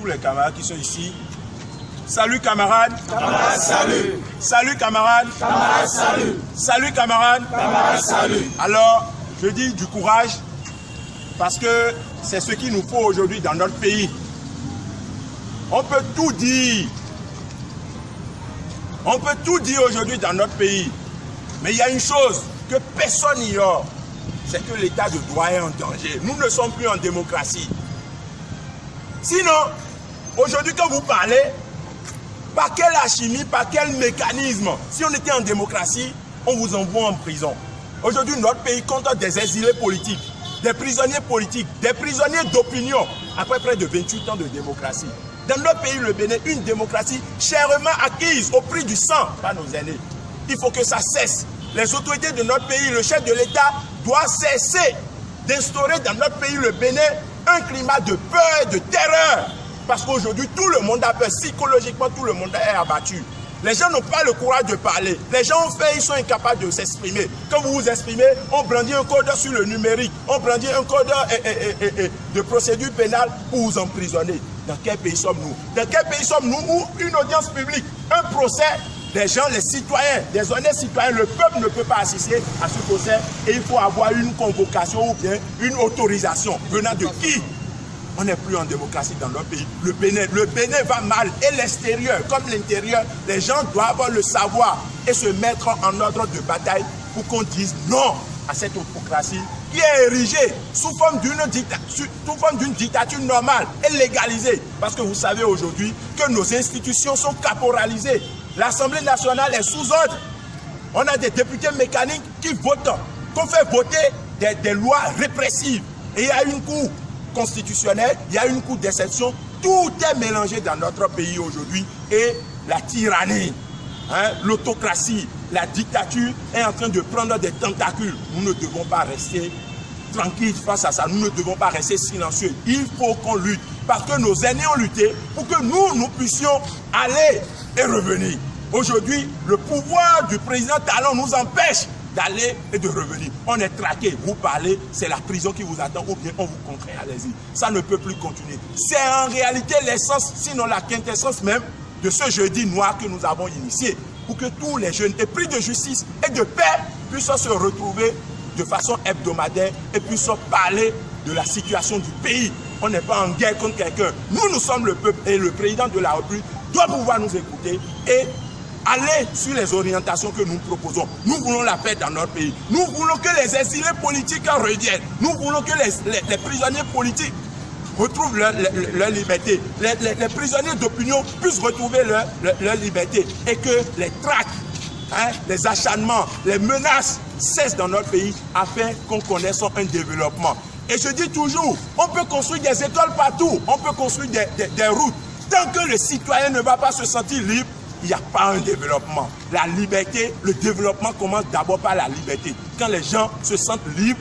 les camarades qui sont ici. Salut camarades. Camarades, salut. Salut camarades. Camarades, salut. Salut camarades. Camarades, salut. Alors, je dis du courage parce que c'est ce qu'il nous faut aujourd'hui dans notre pays. On peut tout dire. On peut tout dire aujourd'hui dans notre pays. Mais il y a une chose que personne n'ignore. C'est que l'état de droit est en danger. Nous ne sommes plus en démocratie. Sinon, aujourd'hui quand vous parlez, par quelle alchimie, par quel mécanisme, si on était en démocratie, on vous envoie en prison. Aujourd'hui, notre pays compte des exilés politiques, des prisonniers politiques, des prisonniers d'opinion, après près de 28 ans de démocratie. Dans notre pays, le Bénin, une démocratie chèrement acquise au prix du sang par nos aînés. Il faut que ça cesse. Les autorités de notre pays, le chef de l'État doit cesser d'instaurer dans notre pays, le Bénin, un climat de peur et de terreur. Parce qu'aujourd'hui, tout le monde a peur. Psychologiquement, tout le monde est abattu. Les gens n'ont pas le courage de parler. Les gens ont fait, ils sont incapables de s'exprimer. Quand vous vous exprimez, on brandit un code sur le numérique. On brandit un code de procédure pénale pour vous emprisonner. Dans quel pays sommes-nous? Dans quel pays sommes-nous où une audience publique, un procès, des gens, les citoyens, des honnêtes citoyens, le peuple ne peut pas assister à ce procès et il faut avoir une convocation ou bien une autorisation venant de qui? On n'est plus en démocratie dans notre pays. Le Bénin va mal. Et l'extérieur, comme l'intérieur, les gens doivent le savoir et se mettre en ordre de bataille pour qu'on dise non à cette autocratie qui est érigée sous forme d'une dictature normale et légalisée. Parce que vous savez aujourd'hui que nos institutions sont caporalisées. L'Assemblée nationale est sous ordre. On a des députés mécaniques qui votent, qu'on fait voter des lois répressives. Et il y a une cour constitutionnelle, il y a une cour d'exception. Tout est mélangé dans notre pays aujourd'hui. Et la tyrannie, l'autocratie, la dictature est en train de prendre des tentacules. Nous ne devons pas rester tranquilles face à ça. Nous ne devons pas rester silencieux. Il faut qu'on lutte. Parce que nos aînés ont lutté pour que nous puissions aller et revenir. Aujourd'hui, le pouvoir du président Talon nous empêche d'aller et de revenir. On est traqué. Vous parlez, c'est la prison qui vous attend ou bien on vous contraint. Allez-y. Ça ne peut plus continuer. C'est en réalité l'essence, sinon la quintessence même de ce jeudi noir que nous avons initié. Pour que tous les jeunes épris de justice et de paix puissent se retrouver de façon hebdomadaire et puissent parler de la situation du pays. On n'est pas en guerre contre quelqu'un. Nous sommes le peuple et le président de la République doit pouvoir nous écouter et aller sur les orientations que nous proposons. Nous voulons la paix dans notre pays. Nous voulons que les exilés politiques reviennent. Nous voulons que les prisonniers politiques retrouvent leur liberté. Les prisonniers d'opinion puissent retrouver leur liberté. Et que les traques, les acharnements, les menaces cessent dans notre pays afin qu'on connaisse un développement. Et je dis toujours, on peut construire des écoles partout, on peut construire des routes. Tant que le citoyen ne va pas se sentir libre, il n'y a pas un développement. La liberté, le développement commence d'abord par la liberté. Quand les gens se sentent libres,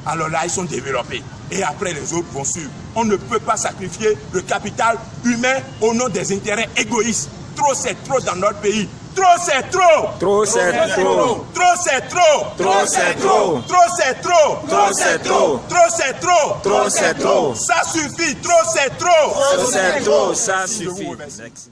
alors là, ils sont développés. Et après, les autres vont suivre. On ne peut pas sacrifier le capital humain au nom des intérêts égoïstes. Trop, c'est trop dans notre pays. Trop, c'est trop. Trop, c'est trop. Trop, c'est trop. Trop, c'est trop. Trop, c'est trop. Trop, c'est trop. Trop, c'est trop. Trop, c'est trop. Ça suffit. Trop, c'est trop. Trop, c'est trop. Ça suffit. Merci.